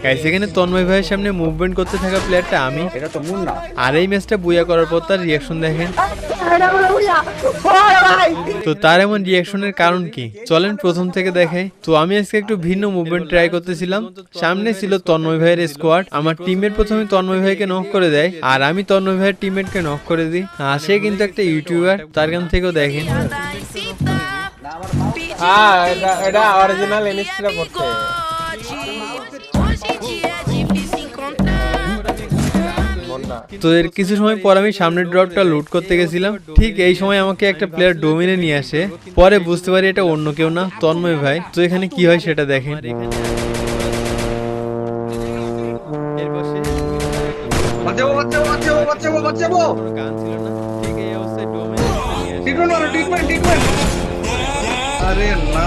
Guys এখানে তন্ময় ভাইয়ের সামনে মুভমেন্ট করতে থাকা প্লেয়ারটা আমি, আর এই ম্যাচটা বুয়া করার পর তার রিয়াকশন দেখেন। তো তার এমন রিয়াকশনের কারণ কি চলেন প্রথম থেকে দেখাই। তো আমি আজকে একটু ভিন্ন মুভমেন্ট ট্রাই করতেছিলাম। সামনে ছিল তন্ময় ভাইয়ের স্কোয়াড, আমার টিমমেট প্রথমে তন্ময় ভাইকে নক করে দেয় আর আমি তন্ময় ভাইয়ের টিমমেটকে নক করে দিই। আর সে কিন্তু একটা ইউটিউবার, তার কাছ থেকেও দেখেন। এটা অরিজিনাল ইনস্টল করতে। তো এর কিছু সময় পর আমি সামনের ড্রপটা লুট করতে গেছিলাম, ঠিক এই সময় আমাকে একটা প্লেয়ার ডোমিনে নিয়ে আসে। পরে বুঝতে পারি এটা অন্য কেউ না, তন্ময় ভাই। তো এখানে কি হয় সেটা দেখেন। গান ছিল না, ঠিক এই অবস্থায় ডোমিনে নিয়ে আসে। আরে না